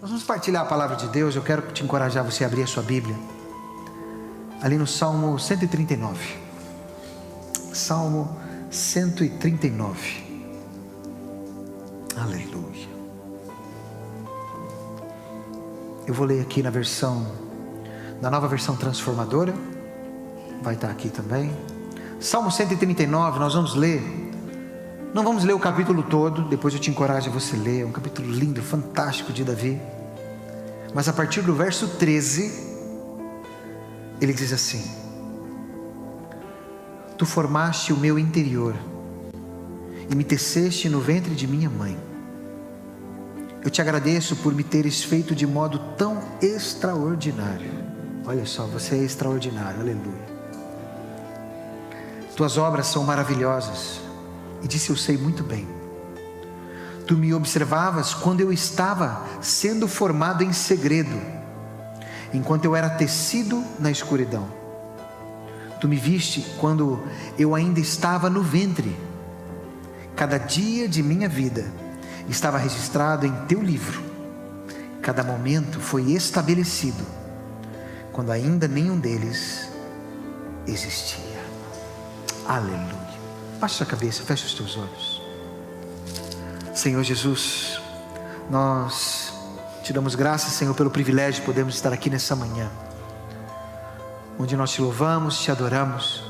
Nós vamos partilhar a palavra de Deus. Eu quero te encorajar você a abrir a sua Bíblia ali no Salmo 139. Salmo 139. Aleluia. Eu vou ler aqui na nova versão transformadora. Vai estar aqui também. Salmo 139, nós vamos ler. Não vamos ler o capítulo todo, depois eu te encorajo a você ler. É um capítulo lindo, fantástico de Davi. Mas a partir do verso 13, ele diz assim: Tu formaste o meu interior e me teceste no ventre de minha mãe. Eu te agradeço por me teres feito de modo tão extraordinário. Olha só, você é extraordinário, aleluia. Tuas obras são maravilhosas. E disse: eu sei muito bem. Tu me observavas quando eu estava sendo formado em segredo, enquanto eu era tecido na escuridão. Tu me viste quando eu ainda estava no ventre. Cada dia de minha vida estava registrado em teu livro. Cada momento foi estabelecido, quando ainda nenhum deles existia. Aleluia. Baixa a cabeça, fecha os teus olhos. Senhor Jesus, nós te damos graças, Senhor, pelo privilégio de podermos estar aqui nessa manhã, onde nós te louvamos, te adoramos.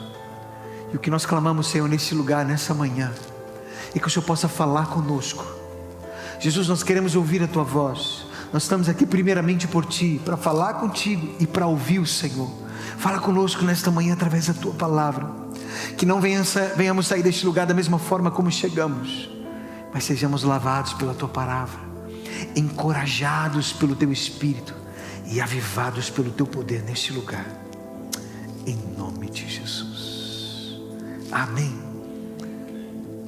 E o que nós clamamos, Senhor, nesse lugar, nessa manhã, é que o Senhor possa falar conosco. Jesus, nós queremos ouvir a tua voz. Nós estamos aqui primeiramente por ti, para falar contigo e para ouvir o Senhor. Fala conosco nesta manhã através da tua palavra. Que não venhamos sair deste lugar da mesma forma como chegamos, mas sejamos lavados pela tua palavra, encorajados pelo teu Espírito e avivados pelo teu poder neste lugar, em nome de Jesus, amém.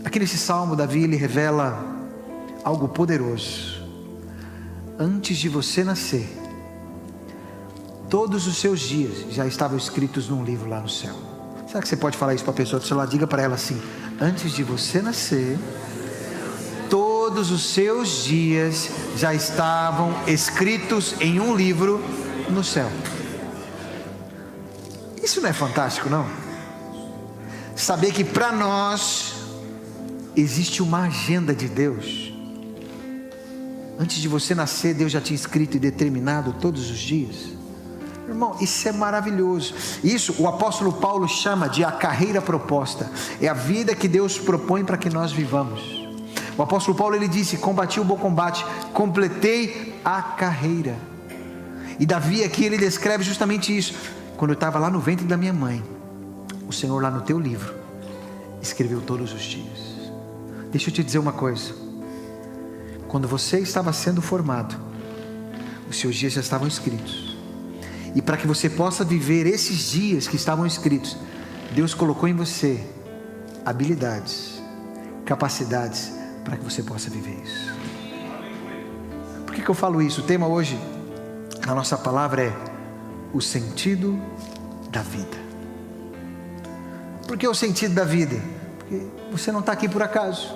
Aqui nesse salmo, Davi, ele revela algo poderoso. Antes de você nascer, todos os seus dias já estavam escritos num livro lá no céu. Será que você pode falar isso para a pessoa do seu lado? Diga para ela assim: antes de você nascer, todos os seus dias já estavam escritos em um livro no céu. Isso não é fantástico, não? Saber que para nós existe uma agenda de Deus. Antes de você nascer, Deus já tinha escrito e determinado todos os dias. Irmão, isso é maravilhoso. Isso o apóstolo Paulo chama de a carreira proposta. É a vida que Deus propõe para que nós vivamos. O apóstolo Paulo, ele disse: combati o bom combate, completei a carreira. E Davi aqui, ele descreve justamente isso. Quando eu estava lá no ventre da minha mãe, o Senhor lá no teu livro escreveu todos os dias. Deixa eu te dizer uma coisa. Quando você estava sendo formado, os seus dias já estavam escritos. E para que você possa viver esses dias que estavam escritos, Deus colocou em você habilidades, capacidades para que você possa viver isso. Por que eu falo isso? O tema hoje, a nossa palavra é o sentido da vida. Por que o sentido da vida? Porque você não está aqui por acaso.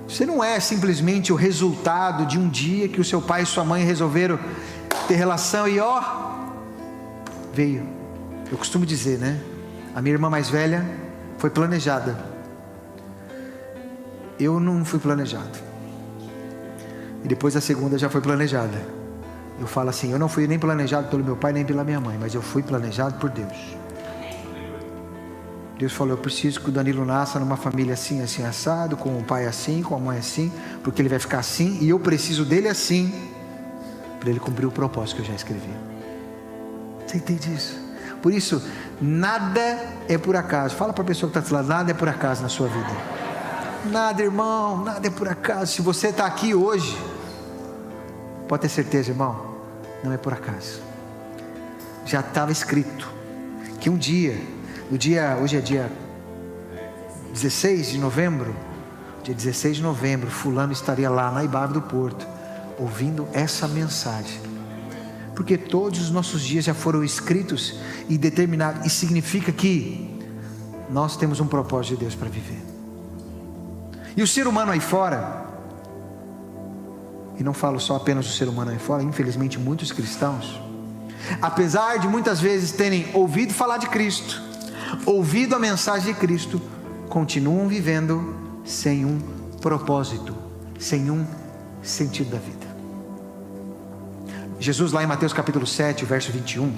Você não é simplesmente o resultado de um dia que o seu pai e sua mãe resolveram ter relação e veio. Eu costumo dizer, né? A minha irmã mais velha foi planejada. Eu não fui planejado. E depois a segunda já foi planejada. Eu falo assim: eu não fui nem planejado pelo meu pai nem pela minha mãe, mas eu fui planejado por Deus. Deus falou: eu preciso que o Danilo nasça numa família assim, assim, assado, com o pai assim, com a mãe assim, porque ele vai ficar assim, e eu preciso dele assim, para ele cumprir o propósito que eu já escrevi. Você entende isso? Por isso, nada é por acaso. Fala para a pessoa que está do lado: nada é por acaso na sua vida. Nada, irmão, nada é por acaso. Se você está aqui hoje, pode ter certeza, irmão, não é por acaso. Já estava escrito que um dia, hoje é dia 16 de novembro, dia 16 de novembro, fulano estaria lá na Ibabe do Porto, ouvindo essa mensagem. Porque todos os nossos dias já foram escritos e determinados, e significa que nós temos um propósito de Deus para viver. E o ser humano aí fora, e não falo só apenas do ser humano aí fora, infelizmente muitos cristãos, apesar de muitas vezes terem ouvido falar de Cristo, ouvido a mensagem de Cristo, continuam vivendo sem um propósito, sem um sentido da vida. Jesus, lá em Mateus capítulo 7, verso 21,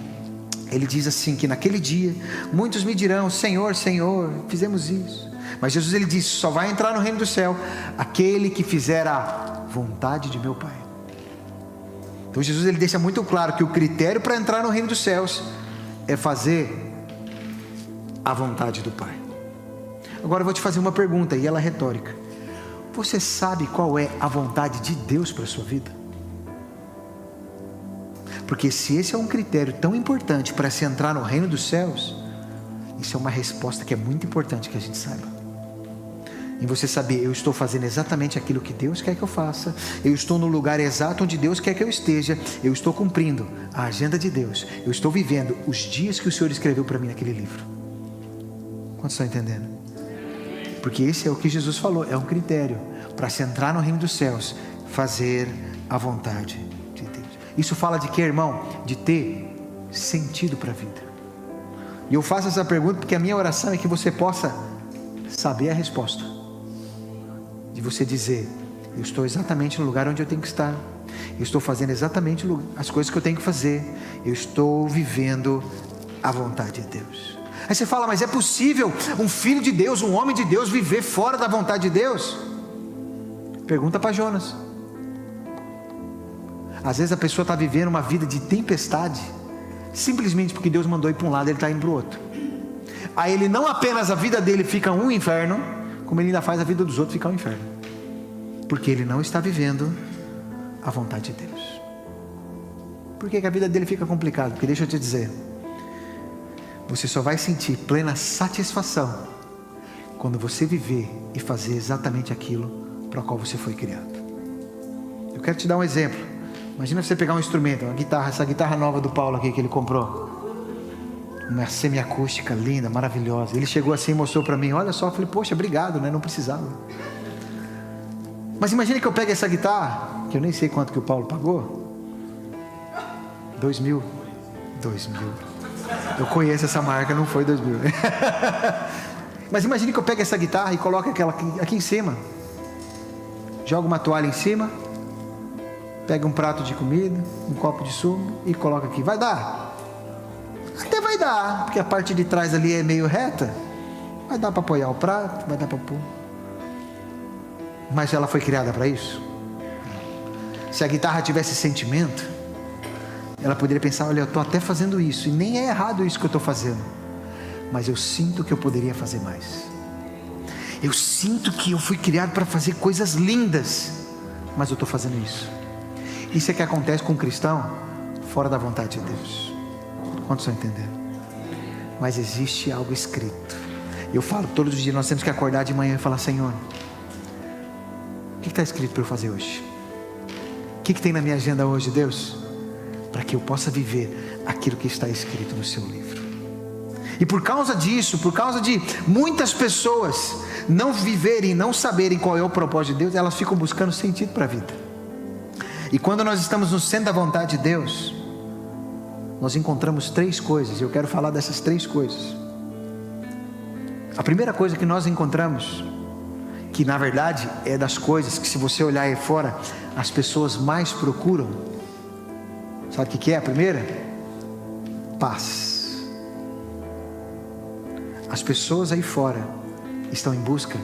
ele diz assim, que naquele dia muitos me dirão: Senhor, Senhor, fizemos isso. Mas Jesus, ele diz: só vai entrar no reino do céu aquele que fizer a vontade de meu Pai. Então Jesus, ele deixa muito claro que o critério para entrar no reino dos céus é fazer a vontade do Pai. Agora eu vou te fazer uma pergunta, e ela é retórica: você sabe qual é a vontade de Deus para a sua vida? Porque se esse é um critério tão importante para se entrar no reino dos céus, isso é uma resposta que é muito importante que a gente saiba. Em você saber: eu estou fazendo exatamente aquilo que Deus quer que eu faça, eu estou no lugar exato onde Deus quer que eu esteja, eu estou cumprindo a agenda de Deus, eu estou vivendo os dias que o Senhor escreveu para mim naquele livro. Quantos estão entendendo? Porque esse é o que Jesus falou, é um critério para se entrar no reino dos céus: fazer a vontade de Deus. Isso fala de quê, irmão? De ter sentido para a vida. E eu faço essa pergunta porque a minha oração é que você possa saber a resposta, de você dizer: eu estou exatamente no lugar onde eu tenho que estar, eu estou fazendo exatamente as coisas que eu tenho que fazer, eu estou vivendo a vontade de Deus. Aí você fala: mas é possível um filho de Deus, um homem de Deus, viver fora da vontade de Deus? Pergunta para Jonas. Às vezes a pessoa está vivendo uma vida de tempestade, simplesmente porque Deus mandou ir para um lado, ele está indo para o outro. Aí ele, não apenas a vida dele fica um inferno, como ele ainda faz a vida dos outros ficar um inferno, porque ele não está vivendo a vontade de Deus. Por que a vida dele fica complicada? Porque deixa eu te dizer, você só vai sentir plena satisfação quando você viver e fazer exatamente aquilo para o qual você foi criado. Eu quero te dar um exemplo. Imagina você pegar um instrumento, uma guitarra, essa guitarra nova do Paulo aqui que ele comprou, uma semiacústica linda, maravilhosa. Ele chegou assim e mostrou para mim: olha só. Eu falei: poxa, obrigado, né? Não precisava. Mas imagine que eu pegue essa guitarra, que eu nem sei quanto que o Paulo pagou. 2.000. Eu conheço essa marca, não foi 2.000. Mas imagine que eu pegue essa guitarra e coloque aquela aqui em cima, joga uma toalha em cima, pega um prato de comida, um copo de sumo e coloca aqui. Vai dar? Até vai dar, porque a parte de trás ali é meio reta. Vai dar para apoiar o prato, vai dar para pôr. Mas ela foi criada para isso? Se a guitarra tivesse sentimento, ela poderia pensar: olha, eu estou até fazendo isso, e nem é errado isso que eu estou fazendo, mas eu sinto que eu poderia fazer mais. Eu sinto que eu fui criado para fazer coisas lindas, mas eu estou fazendo isso. Isso é que acontece com um cristão fora da vontade de Deus. Quantos estão entendendo? Mas existe algo escrito. Eu falo todos os dias, nós temos que acordar de manhã e falar: Senhor, o que está escrito para eu fazer hoje? O que tem na minha agenda hoje, Deus? Para que eu possa viver aquilo que está escrito no seu livro. E por causa disso, por causa de muitas pessoas não viverem, não saberem qual é o propósito de Deus, elas ficam buscando sentido para a vida. E quando nós estamos no centro da vontade de Deus, nós encontramos 3 coisas. Eu quero falar dessas 3 coisas. A primeira coisa que nós encontramos, que na verdade é das coisas que, se você olhar aí fora, as pessoas mais procuram, sabe o que é a primeira? Paz. As pessoas aí fora estão em busca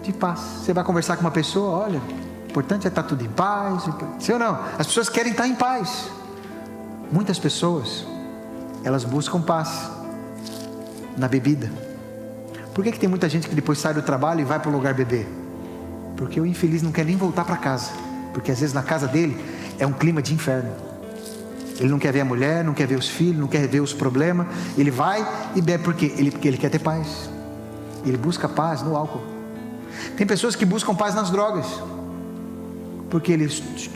de paz. Você vai conversar com uma pessoa: olha, o importante é estar tudo em paz. Sim ou não? As pessoas querem estar em paz. Muitas pessoas, elas buscam paz na bebida. Por que tem muita gente que depois sai do trabalho e vai para o lugar beber? Porque o infeliz não quer nem voltar para casa, porque às vezes na casa dele é um clima de inferno. Ele não quer ver a mulher, não quer ver os filhos, não quer ver os problemas. Ele vai e bebe porque ele quer ter paz. Ele busca paz no álcool. Tem pessoas que buscam paz nas drogas, porque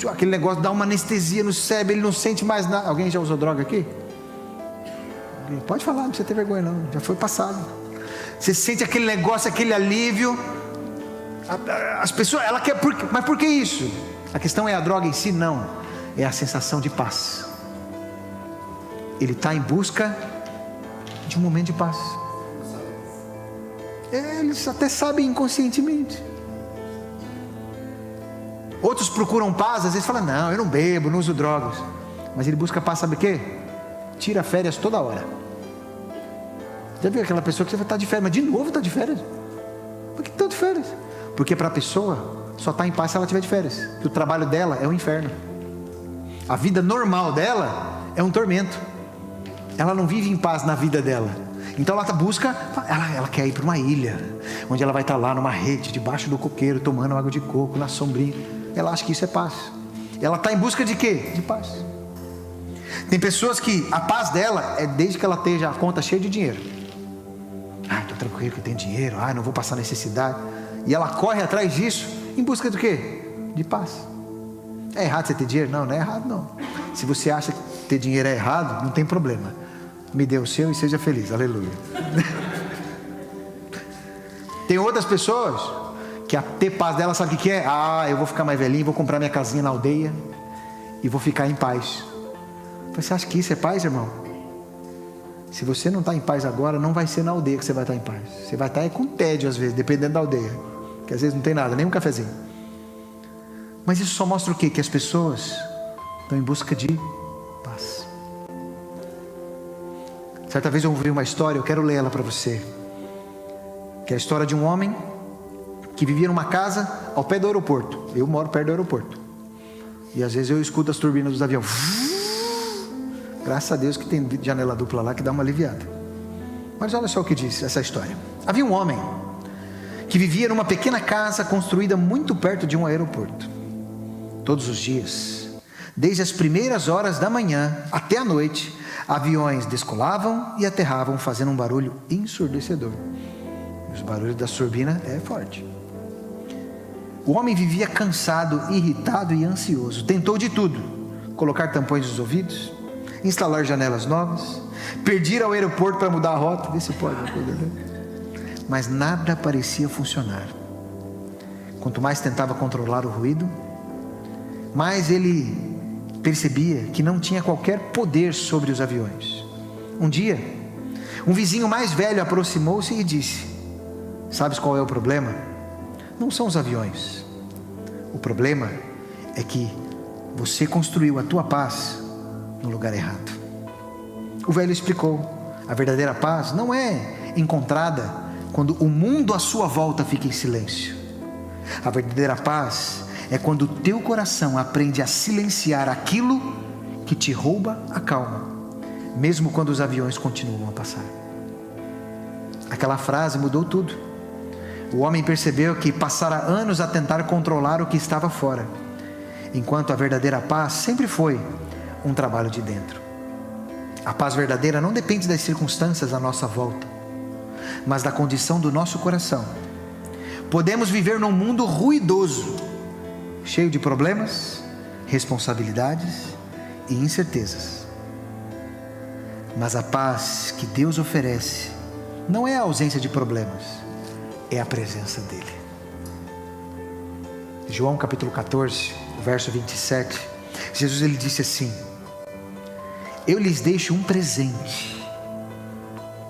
aquele negócio dá uma anestesia no cérebro, ele não sente mais nada. Alguém já usou droga aqui? Pode falar, não precisa ter vergonha não, já foi passado. Você sente aquele negócio, aquele alívio. As pessoas, ela quer, mas por que isso? A questão é a droga em si? Não, é a sensação de paz. Ele está em busca de um momento de paz. Eles até sabem inconscientemente. Outros procuram paz, às vezes falam, não, eu não bebo, não uso drogas. Mas ele busca paz, sabe o quê? Tira férias toda hora. Já viu aquela pessoa que você vai estar de férias, mas de novo está de férias? Por que está de férias? Porque para a pessoa só está em paz se ela estiver de férias. Porque o trabalho dela é um inferno. A vida normal dela é um tormento. Ela não vive em paz na vida dela. Então ela busca, ela quer ir para uma ilha, onde ela vai estar lá numa rede, debaixo do coqueiro, tomando água de coco, na sombrinha. Ela acha que isso é paz. Ela está em busca de quê? De paz. Tem pessoas que a paz dela é desde que ela esteja a conta cheia de dinheiro. Estou tranquilo que eu tenho dinheiro, não vou passar necessidade. E ela corre atrás disso, em busca do quê? De paz. É errado você ter dinheiro? Não, não é errado não. Se você acha que ter dinheiro é errado, não tem problema. Me dê o seu e seja feliz, aleluia. Tem outras pessoas que a ter paz dela sabe o que é? Eu vou ficar mais velhinho, vou comprar minha casinha na aldeia e vou ficar em paz. Você acha que isso é paz, irmão? Se você não está em paz agora, não vai ser na aldeia que você vai estar em paz. Você vai estar com tédio às vezes, dependendo da aldeia, que às vezes não tem nada, nem um cafezinho. Mas isso só mostra o quê? Que as pessoas estão em busca de paz. Certa vez eu ouvi uma história, eu quero ler ela para você, que é a história de um homem que vivia numa casa ao pé do aeroporto. Eu moro perto do aeroporto, e às vezes eu escuto as turbinas dos aviões. Graças a Deus que tem janela dupla lá que dá uma aliviada. Mas olha só o que diz essa história. Havia um homem que vivia numa pequena casa construída muito perto de um aeroporto. Todos os dias, desde as primeiras horas da manhã até a noite, aviões descolavam e aterravam, fazendo um barulho ensurdecedor. Os barulhos da turbina é forte. O homem vivia cansado, irritado e ansioso. Tentou de tudo: colocar tampões nos ouvidos, instalar janelas novas, pedir ao aeroporto para mudar a rota, ver se pode, mas nada parecia funcionar. Quanto mais tentava controlar o ruído, mais ele percebia que não tinha qualquer poder sobre os aviões. Um dia, um vizinho mais velho aproximou-se e disse: sabes qual é o problema? Não são os aviões. O problema é que você construiu a tua paz no lugar errado. O velho explicou: a verdadeira paz não é encontrada quando o mundo à sua volta fica em silêncio. A verdadeira paz é quando o teu coração aprende a silenciar aquilo que te rouba a calma, mesmo quando os aviões continuam a passar. Aquela frase mudou tudo. O homem percebeu que passara anos a tentar controlar o que estava fora, enquanto a verdadeira paz sempre foi um trabalho de dentro. A paz verdadeira não depende das circunstâncias à nossa volta, mas da condição do nosso coração. Podemos viver num mundo ruidoso, cheio de problemas, responsabilidades e incertezas, mas a paz que Deus oferece não é a ausência de problemas, é a presença dele. João capítulo 14, verso 27, Jesus ele disse assim: eu lhes deixo um presente.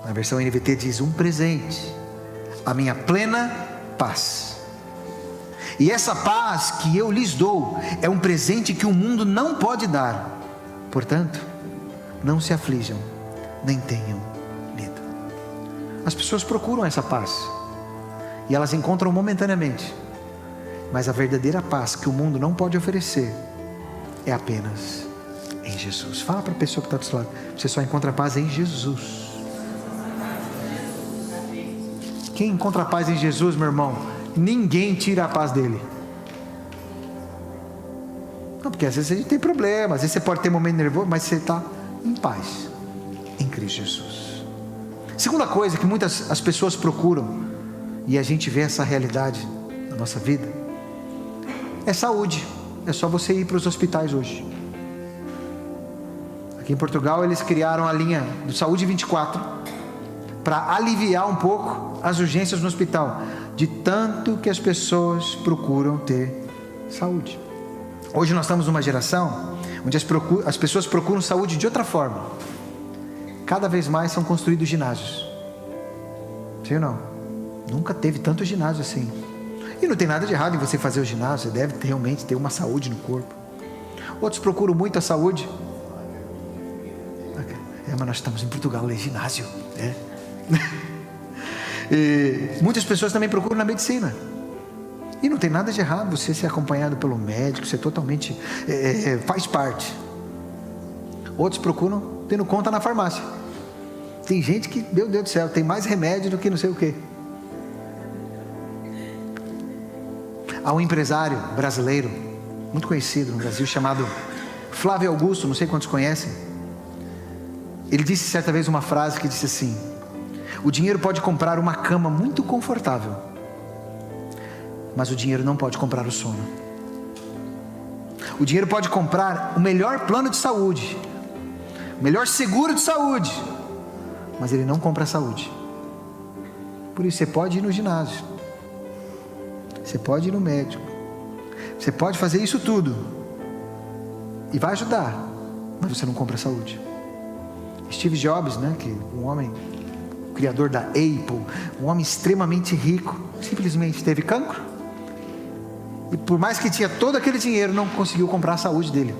Na versão NVT diz um presente, a minha plena paz. E essa paz que eu lhes dou é um presente que o mundo não pode dar. Portanto, não se aflijam, nem tenham medo. As pessoas procuram essa paz e elas encontram momentaneamente, mas a verdadeira paz que o mundo não pode oferecer é apenas em Jesus. Fala para a pessoa que está do seu lado: você só encontra paz em Jesus. Quem encontra paz em Jesus, meu irmão, ninguém tira a paz dele. Não, porque às vezes a gente tem problema, às vezes você pode ter um momento nervoso, mas você está em paz em Cristo Jesus. Segunda coisa que muitas as pessoas procuram, e a gente vê essa realidade na nossa vida, é saúde. É só você ir para os hospitais hoje. Aqui em Portugal eles criaram a linha do Saúde 24 para aliviar um pouco as urgências no hospital, de tanto que as pessoas procuram ter saúde. Hoje nós estamos numa geração onde as pessoas procuram saúde de outra forma. Cada vez mais são construídos ginásios. Sim ou não? Nunca teve tanto ginásio assim. E não tem nada de errado em você fazer o ginásio. Você deve realmente ter uma saúde no corpo. Outros procuram muito a saúde. Mas nós estamos em Portugal, é ginásio, né? E muitas pessoas também procuram na medicina. E não tem nada de errado você ser acompanhado pelo médico. Você totalmente faz parte. Outros procuram tendo conta na farmácia. Tem gente que, meu Deus do céu, tem mais remédio do que não sei o que. Há um empresário brasileiro muito conhecido no Brasil, chamado Flávio Augusto, não sei quantos conhecem. Ele disse certa vez uma frase que disse assim: o dinheiro pode comprar uma cama muito confortável, mas o dinheiro não pode comprar o sono. O dinheiro pode comprar o melhor plano de saúde, o melhor seguro de saúde, mas ele não compra a saúde. Por isso você pode ir no ginásio, você pode ir no médico, você pode fazer isso tudo e vai ajudar, mas você não compra a saúde. Steve Jobs, né, que um homem, o criador da Apple, um homem extremamente rico, simplesmente teve cancro. E por mais que tinha todo aquele dinheiro, não conseguiu comprar a saúde dele.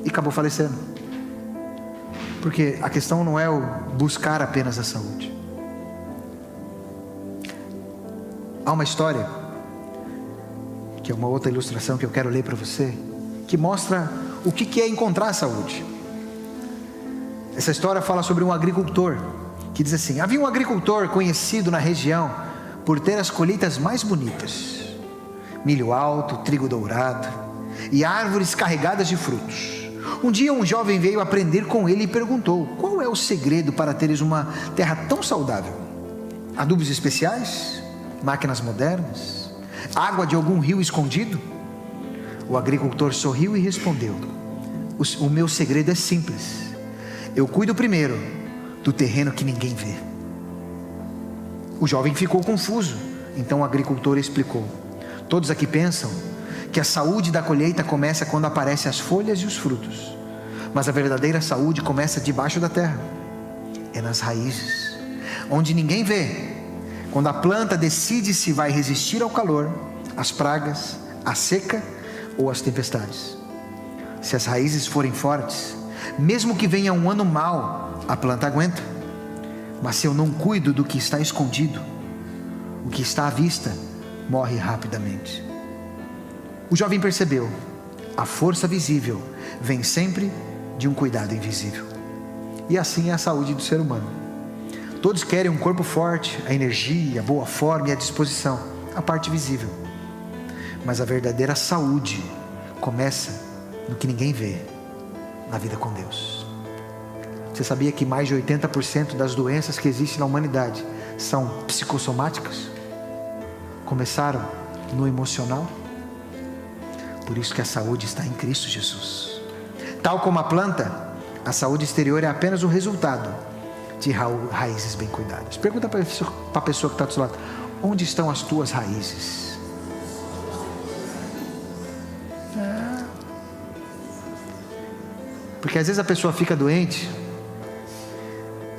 E acabou falecendo. Porque a questão não é o buscar apenas a saúde. Há uma história, que é uma outra ilustração que eu quero ler para você, que mostra o que é encontrar a saúde. Essa história fala sobre um agricultor, que diz assim: havia um agricultor conhecido na região por ter as colheitas mais bonitas, milho alto, trigo dourado e árvores carregadas de frutos. Um dia um jovem veio aprender com ele e perguntou: qual é o segredo para teres uma terra tão saudável? Adubos especiais? Máquinas modernas? Água de algum rio escondido? O agricultor sorriu e respondeu: o meu segredo é simples. Eu cuido primeiro do terreno que ninguém vê. O jovem ficou confuso. Então o agricultor explicou: todos aqui pensam que a saúde da colheita começa quando aparecem as folhas e os frutos, mas a verdadeira saúde começa debaixo da terra. É nas raízes, onde ninguém vê. Quando a planta decide se vai resistir ao calor, às pragas, à seca ou às tempestades. Se as raízes forem fortes, mesmo que venha um ano mau, a planta aguenta. Mas se eu não cuido do que está escondido, o que está à vista morre rapidamente. O jovem percebeu: a força visível vem sempre de um cuidado invisível. E assim é a saúde do ser humano. Todos querem um corpo forte, a energia, a boa forma e a disposição, a parte visível. Mas a verdadeira saúde começa no que ninguém vê, na vida com Deus. Você sabia que mais de 80% das doenças que existem na humanidade são psicossomáticas? Começaram no emocional. Por isso que a saúde está em Cristo Jesus. Tal como a planta, a saúde exterior é apenas o resultado de raízes bem cuidadas. Pergunta para a pessoa que está do seu lado: onde estão as tuas raízes? Porque às vezes a pessoa fica doente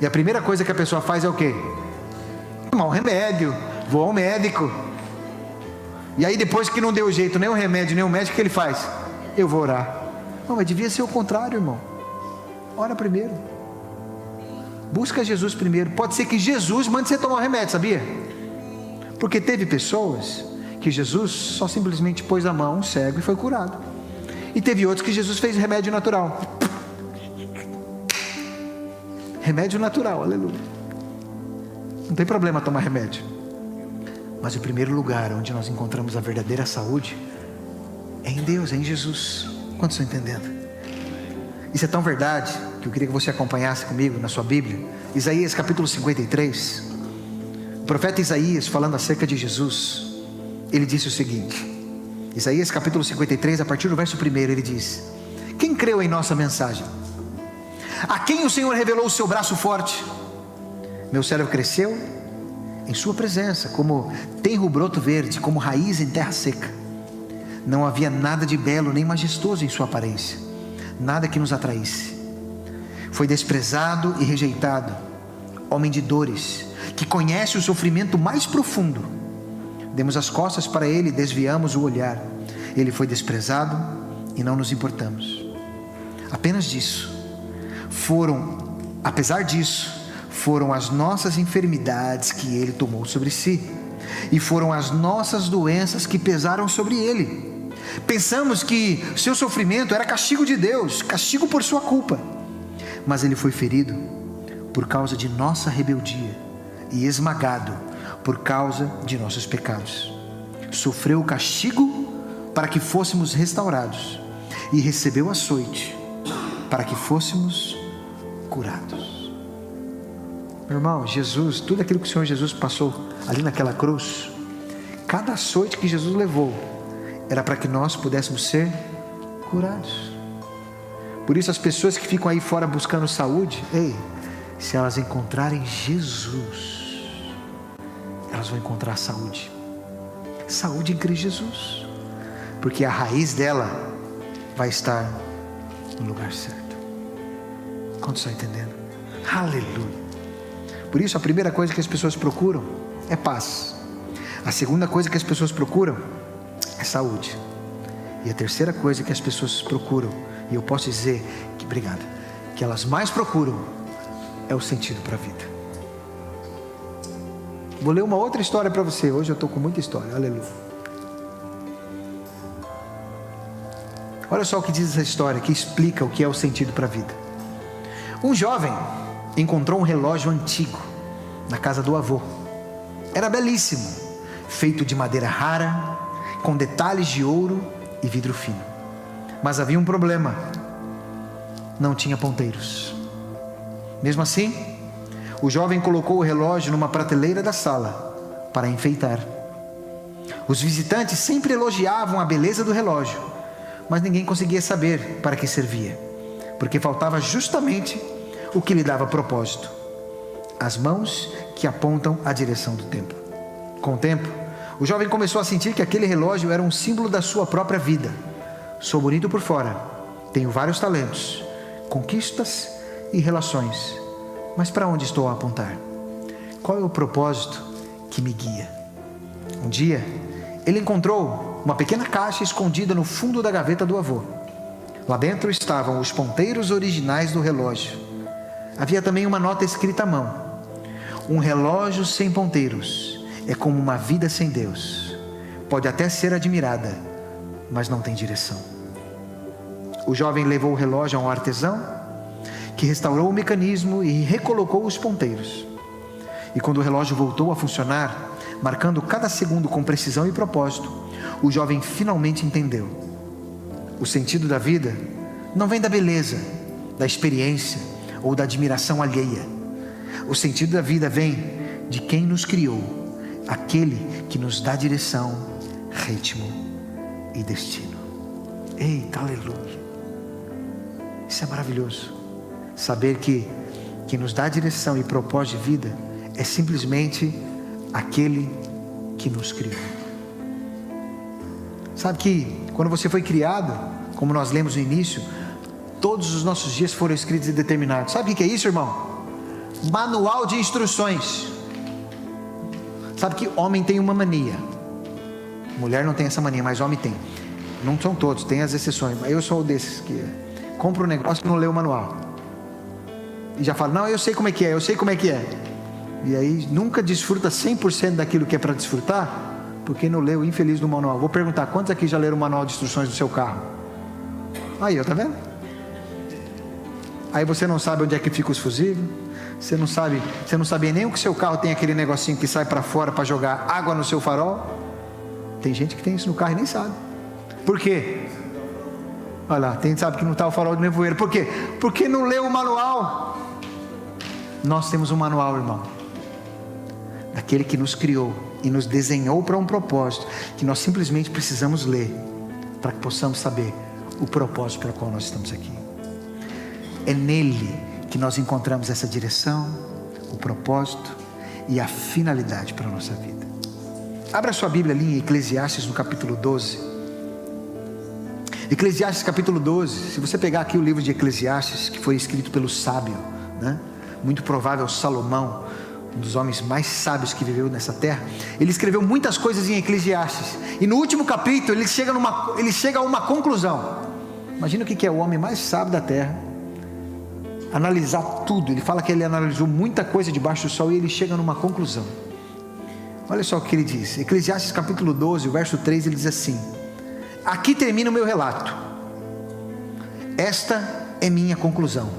e a primeira coisa que a pessoa faz é o quê? Tomar um remédio, vou ao médico. E aí depois que não deu jeito, nem o remédio, nem o médico, o que ele faz? Eu vou orar. Não, mas devia ser o contrário, irmão. Ora primeiro. Busca Jesus primeiro. Pode ser que Jesus mande você tomar o remédio, sabia? Porque teve pessoas que Jesus só simplesmente pôs a mão, um cego, e foi curado. E teve outros que Jesus fez remédio natural. Remédio natural, aleluia. Não tem problema tomar remédio. Mas o primeiro lugar onde nós encontramos a verdadeira saúde é em Deus, é em Jesus. Quantos estão entendendo? Isso é tão verdade que eu queria que você acompanhasse comigo na sua Bíblia. Isaías capítulo 53. O profeta Isaías, falando acerca de Jesus, ele disse o seguinte: Isaías capítulo 53, a partir do verso 1, ele diz: quem creu em nossa mensagem? A quem o Senhor revelou o seu braço forte? Meu cérebro cresceu em sua presença, como tenro broto verde, como raiz em terra seca. Não havia nada de belo nem majestoso em sua aparência, nada que nos atraísse. Foi desprezado e rejeitado, homem de dores, que conhece o sofrimento mais profundo. Demos as costas para ele e desviamos o olhar. Ele foi desprezado e não nos importamos. Apesar disso, foram as nossas enfermidades que ele tomou sobre si, e foram as nossas doenças que pesaram sobre ele. Pensamos que seu sofrimento era castigo de Deus, castigo por sua culpa, mas ele foi ferido por causa de nossa rebeldia e esmagado por causa de nossos pecados. Sofreu o castigo para que fôssemos restaurados, e recebeu açoite para que fôssemos curados. Meu irmão, Jesus, tudo aquilo que o Senhor Jesus passou ali naquela cruz, cada açoite que Jesus levou, era para que nós pudéssemos ser curados. Por isso as pessoas que ficam aí fora buscando saúde, se elas encontrarem Jesus, elas vão encontrar saúde em Cristo Jesus, porque a raiz dela vai estar no lugar certo. Quantos estão entendendo? Aleluia. Por isso a primeira coisa que as pessoas procuram é paz. A segunda coisa que as pessoas procuram é saúde. E a terceira coisa que as pessoas procuram, e eu posso dizer que, que elas mais procuram, é o sentido para a vida. Vou ler uma outra história para você. Hoje eu estou com muita história, aleluia. Olha só o que diz essa história, que explica o que é o sentido para a vida. Um jovem encontrou um relógio antigo na casa do avô. Era belíssimo, feito de madeira rara, com detalhes de ouro e vidro fino. Mas havia um problema: não tinha ponteiros. Mesmo assim, o jovem colocou o relógio numa prateleira da sala para enfeitar. Os visitantes sempre elogiavam a beleza do relógio, mas ninguém conseguia saber para que servia, porque faltava justamente o que lhe dava propósito: as mãos que apontam a direção do tempo. Com o tempo, o jovem começou a sentir que aquele relógio era um símbolo da sua própria vida. Sou bonito por fora, tenho vários talentos, conquistas e relações, mas para onde estou a apontar? Qual é o propósito que me guia? Um dia, ele encontrou uma pequena caixa escondida no fundo da gaveta do avô. Lá dentro estavam os ponteiros originais do relógio. Havia também uma nota escrita à mão: um relógio sem ponteiros é como uma vida sem Deus. Pode até ser admirada, mas não tem direção. O jovem levou o relógio a um artesão, que restaurou o mecanismo e recolocou os ponteiros. E quando o relógio voltou a funcionar, marcando cada segundo com precisão e propósito, o jovem finalmente entendeu: o sentido da vida não vem da beleza, da experiência ou da admiração alheia. O sentido da vida vem de quem nos criou, aquele que nos dá direção, ritmo e destino. Eita, aleluia! Isso é maravilhoso. Saber que quem nos dá direção e propósito de vida é simplesmente aquele que nos criou. Sabe que quando você foi criado, como nós lemos no início, todos os nossos dias foram escritos e determinados. Sabe o que é isso, irmão? Manual de instruções. Sabe que homem tem uma mania, mulher não tem essa mania, mas homem tem. Não são todos, tem as exceções. Eu sou desses que compra um negócio e não lê o manual, e já fala: não, eu sei como é que é, e aí nunca desfruta 100% daquilo que é para desfrutar, porque não leu o infeliz do manual. Vou perguntar: quantos aqui já leram o manual de instruções do seu carro? Aí, ó, tá vendo? Aí você não sabe onde é que fica os fusíveis, você não sabe nem o que seu carro tem, aquele negocinho que sai para fora para jogar água no seu farol. Tem gente que tem isso no carro e nem sabe. Por quê? Olha lá, tem gente que sabe que não está o farol de nevoeiro. Por quê? Porque não leu o manual. Nós temos um manual, irmão, daquele que nos criou e nos desenhou para um propósito, que nós simplesmente precisamos ler para que possamos saber o propósito para o qual nós estamos aqui. É nele que nós encontramos essa direção, o propósito e a finalidade para a nossa vida. Abra sua Bíblia ali em Eclesiastes, no capítulo 12. Eclesiastes capítulo 12, se você pegar aqui o livro de Eclesiastes, que foi escrito pelo sábio, né? Muito provável Salomão, um dos homens mais sábios que viveu nessa terra, ele escreveu muitas coisas em Eclesiastes, e no último capítulo ele chega a uma conclusão. Imagina o que é o homem mais sábio da terra, analisar tudo. Ele fala que ele analisou muita coisa debaixo do sol, e ele chega numa conclusão. Olha só o que ele diz, Eclesiastes capítulo 12, o verso 3, ele diz assim: aqui termina o meu relato, esta é minha conclusão: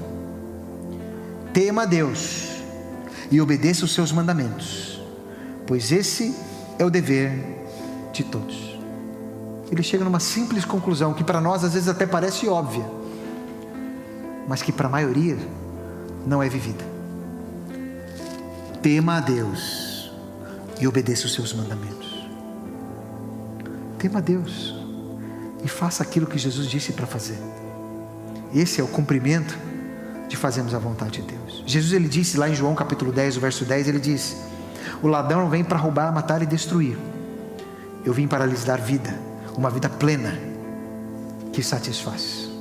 tema a Deus e obedeça os seus mandamentos, pois esse é o dever de todos. Ele chega numa simples conclusão, que para nós às vezes até parece óbvia, mas que para a maioria não é vivida. Tema a Deus e obedeça os seus mandamentos. Tema a Deus e faça aquilo que Jesus disse para fazer. Esse é o cumprimento de fazermos a vontade de Deus. Jesus, ele disse lá em João capítulo 10, o verso 10, ele diz: o ladrão não vem para roubar, matar e destruir. Eu vim para lhes dar vida, uma vida plena, que satisfaz.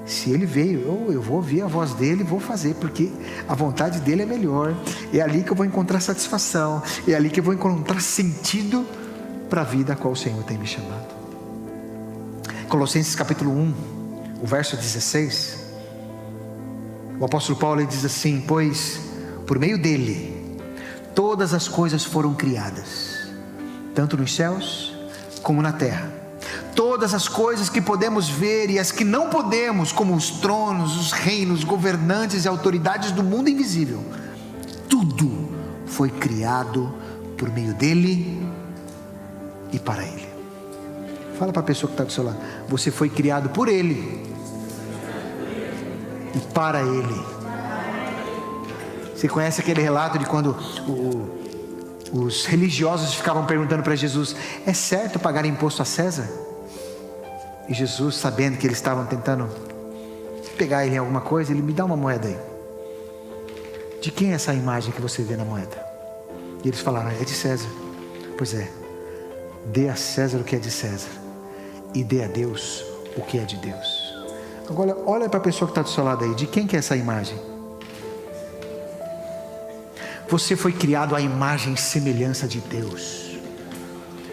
Se ele veio, eu vou ouvir a voz dele e vou fazer, porque a vontade dele é melhor. É ali que eu vou encontrar satisfação, é ali que eu vou encontrar sentido para a vida a qual o Senhor tem me chamado. Colossenses capítulo 1, o verso 16, o apóstolo Paulo, ele diz assim: pois por meio dele todas as coisas foram criadas, tanto nos céus como na terra. Todas as coisas que podemos ver e as que não podemos, como os tronos, os reinos, governantes e autoridades do mundo invisível, tudo foi criado por meio dele e para ele. Fala para a pessoa que está do seu lado: você foi criado por ele e para ele. Você conhece aquele relato de quando os religiosos ficavam perguntando para Jesus: é certo pagar imposto a César? E Jesus, sabendo que eles estavam tentando pegar ele em alguma coisa, ele: me dá uma moeda aí. De quem é essa imagem que você vê na moeda? E eles falaram: é de César. Pois é, dê a César o que é de César e dê a Deus o que é de Deus. Agora olha para a pessoa que está do seu lado aí: de quem que é essa imagem? Você foi criado à imagem e semelhança de Deus,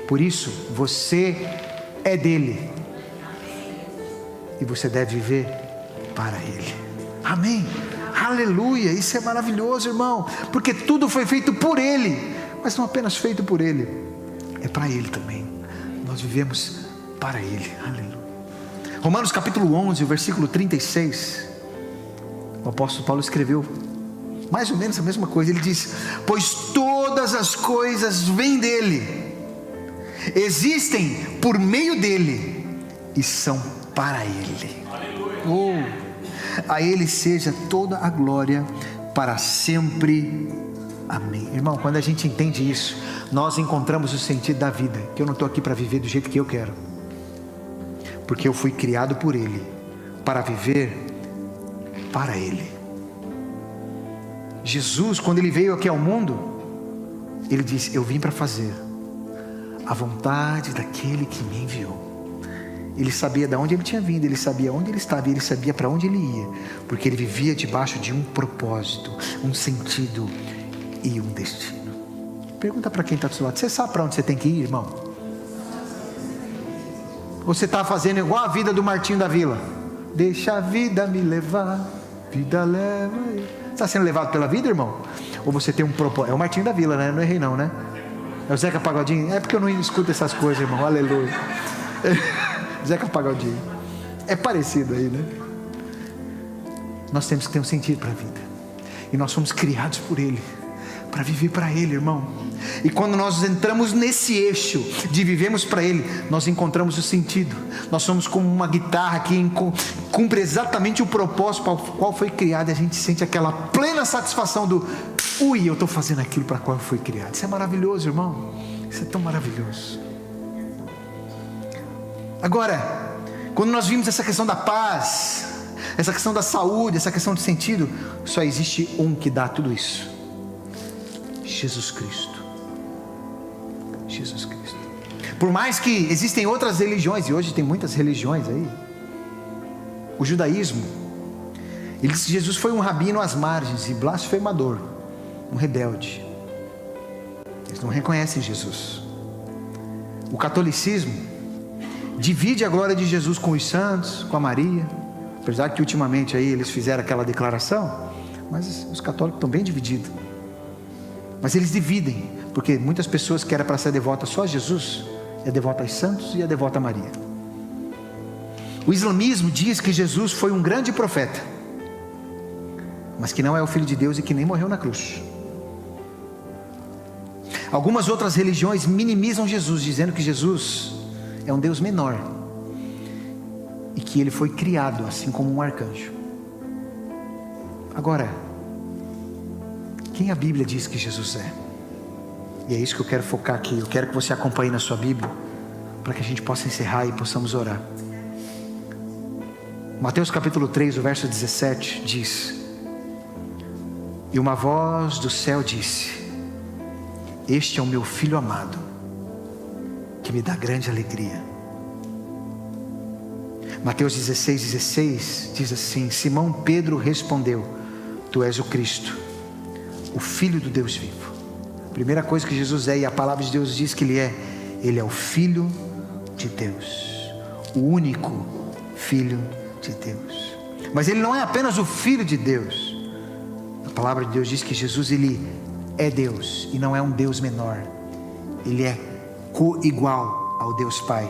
por isso você é dele e você deve viver para ele. Amém, aleluia. Isso é maravilhoso, irmão, porque tudo foi feito por ele, mas não apenas feito por ele, é para ele também. Nós vivemos para ele, aleluia. Romanos capítulo 11, o versículo 36, o apóstolo Paulo escreveu mais ou menos a mesma coisa. Ele diz: pois todas as coisas vêm dele, existem por meio dele e são para ele. A ele seja toda a glória para sempre. Amém. Irmão, quando a gente entende isso, nós encontramos o sentido da vida. Que eu não estou aqui para viver do jeito que eu quero, porque eu fui criado por ele para viver para ele. Jesus, quando ele veio aqui ao mundo, ele disse: eu vim para fazer a vontade daquele que me enviou. Ele sabia de onde ele tinha vindo, ele sabia onde ele estava, e ele sabia para onde ele ia, porque ele vivia debaixo de um propósito, um sentido e um destino. Pergunta para quem está do seu lado: você sabe para onde você tem que ir, irmão? Ou você está fazendo igual a vida do Martinho da Vila? Deixa a vida me levar, vida leva. Você está sendo levado pela vida, irmão? Ou você tem um propósito? É o Martinho da Vila, né? Não errei não, né? É o Zeca Pagodinho? É porque eu não escuto essas coisas, irmão, aleluia. Zeca Pagodinho, é parecido aí, né? Nós temos que ter um sentido para a vida, e nós fomos criados por ele, para viver para ele, irmão. E quando nós entramos nesse eixo de vivemos para ele, nós encontramos o sentido. Nós somos como uma guitarra que cumpre exatamente o propósito para o qual foi criada, e a gente sente aquela plena satisfação do: ui, eu estou fazendo aquilo para o qual foi criado. Isso é maravilhoso, irmão, isso é tão maravilhoso. Agora, quando nós vimos essa questão da paz, essa questão da saúde, essa questão de sentido, só existe um que dá tudo isso: Jesus Cristo. Jesus Cristo. Por mais que existem outras religiões, e hoje tem muitas religiões aí, o judaísmo, ele disse que Jesus foi um rabino às margens e blasfemador, um rebelde. Eles não reconhecem Jesus. O catolicismo divide a glória de Jesus com os santos, com a Maria, apesar que ultimamente aí eles fizeram aquela declaração, mas os católicos estão bem divididos. Mas eles dividem, porque muitas pessoas que era para ser devota só a Jesus, é devota aos santos e é devota a Maria. O islamismo diz que Jesus foi um grande profeta, mas que não é o Filho de Deus e que nem morreu na cruz. Algumas outras religiões minimizam Jesus, dizendo que Jesus é um Deus menor e que ele foi criado assim como um arcanjo. Agora, quem a Bíblia diz que Jesus é? E é isso que eu quero focar aqui. Eu quero que você acompanhe na sua Bíblia, para que a gente possa encerrar e possamos orar. Mateus capítulo 3, o verso 17 diz: e uma voz do céu disse: este é o meu filho amado, que me dá grande alegria. Mateus 16 diz assim: Simão Pedro respondeu: tu és o Cristo, o Filho do Deus vivo. A primeira coisa que Jesus é, e a palavra de Deus diz que ele é o Filho de Deus, o único Filho de Deus. Mas ele não é apenas o Filho de Deus. A palavra de Deus diz que Jesus, ele é Deus, e não é um Deus menor. Ele é co-igual ao Deus Pai.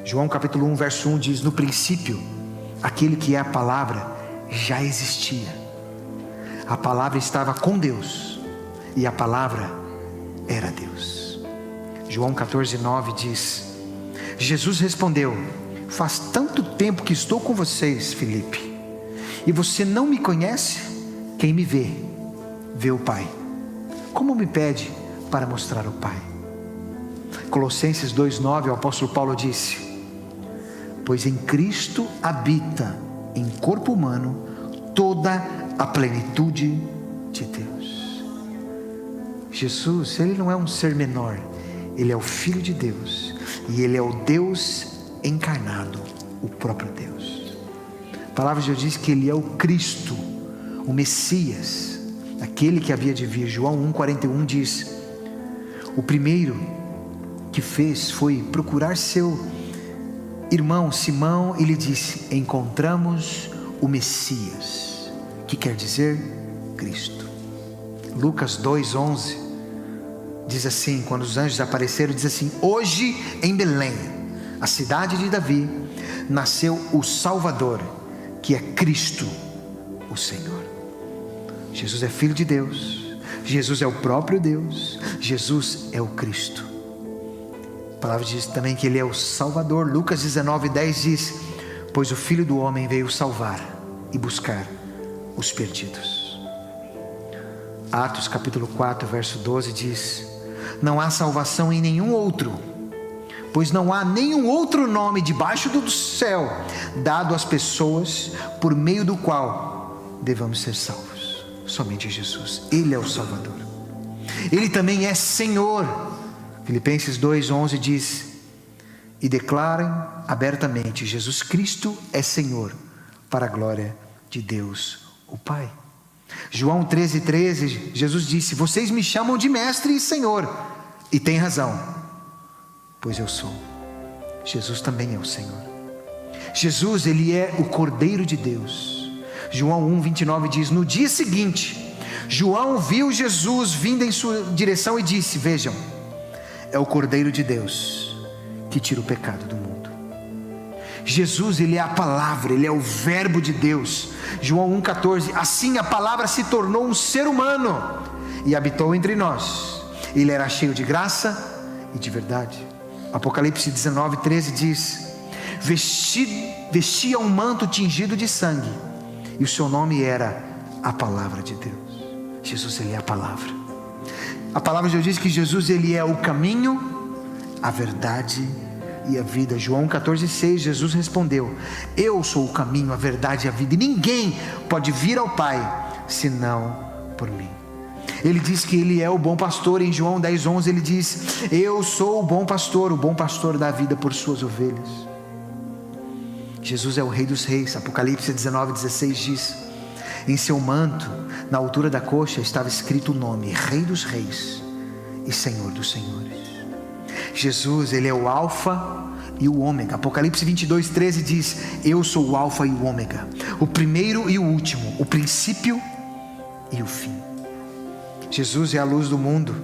João capítulo 1 verso 1 diz: no princípio, aquele que é a palavra já existia. A palavra estava com Deus, e a palavra era Deus. João 14:9 diz: Jesus respondeu: faz tanto tempo que estou com vocês, Filipe, e você não me conhece? Quem me vê, vê o Pai. Como me pede para mostrar o Pai? Colossenses 2:9, o apóstolo Paulo disse: pois em Cristo habita em corpo humano toda a plenitude de Deus. Jesus, ele não é um ser menor, ele é o Filho de Deus, e ele é o Deus encarnado, o próprio Deus. A palavra de Deus diz que ele é o Cristo, o Messias, aquele que havia de vir. João 1:41 diz: o primeiro que fez foi procurar seu irmão Simão e lhe disse: encontramos o Messias, que quer dizer Cristo. Lucas 2:11 diz assim, quando os anjos apareceram, diz assim: hoje em Belém, a cidade de Davi, nasceu o Salvador, que é Cristo o Senhor. Jesus é Filho de Deus, Jesus é o próprio Deus, Jesus é o Cristo. A palavra diz também que ele é o Salvador. Lucas 19:10 diz: pois o Filho do Homem veio salvar e buscar os perdidos. Atos capítulo 4 verso 12 diz: não há salvação em nenhum outro, pois não há nenhum outro nome debaixo do céu dado às pessoas por meio do qual devamos ser salvos. Somente Jesus, ele é o Salvador. Ele também é Senhor. Filipenses 2:11 diz: e declarem abertamente: Jesus Cristo é Senhor, para a glória de Deus o Pai. João 13:13, Jesus disse: vocês me chamam de mestre e Senhor, e tem razão, pois eu sou. Jesus também é o Senhor. Jesus, ele é o Cordeiro de Deus. João 1:29 diz: no dia seguinte, João viu Jesus vindo em sua direção e disse: vejam, é o Cordeiro de Deus que tira o pecado do mundo. Jesus, ele é a palavra, ele é o verbo de Deus. João 1:14, assim a palavra se tornou um ser humano e habitou entre nós. Ele era cheio de graça e de verdade. Apocalipse 19:13 diz: vestia um manto tingido de sangue, e o seu nome era a palavra de Deus. Jesus, ele é a palavra. A palavra de Deus diz que Jesus, ele é o caminho, a verdade e a vida. João 14:6, Jesus respondeu: eu sou o caminho, a verdade e a vida, e ninguém pode vir ao Pai senão por mim. Ele diz que Ele é o bom pastor. Em João 10:11 Ele diz: eu sou o bom pastor dá a vida por suas ovelhas. Jesus é o Rei dos Reis. Apocalipse 19:16 diz: em seu manto, na altura da coxa, estava escrito o nome: Rei dos Reis e Senhor dos Senhores. Jesus, Ele é o Alfa e o Ômega. Apocalipse 22:13 diz: eu sou o Alfa e o Ômega, o primeiro e o último, o princípio e o fim. Jesus é a luz do mundo.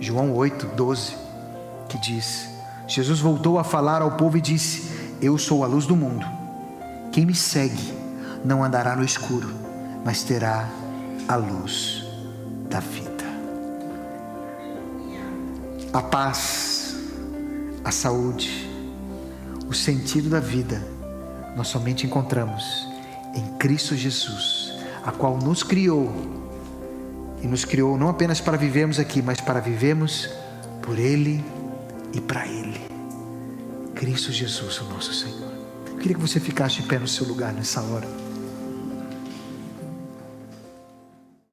João 8:12 que diz: Jesus voltou a falar ao povo e disse: eu sou a luz do mundo. Quem me segue não andará no escuro, mas terá a luz da vida. A paz, a saúde, o sentido da vida, nós somente encontramos em Cristo Jesus, a qual nos criou, e nos criou não apenas para vivermos aqui, mas para vivermos por Ele e para Ele. Cristo Jesus, o nosso Senhor. Eu queria que você ficasse de pé no seu lugar nessa hora.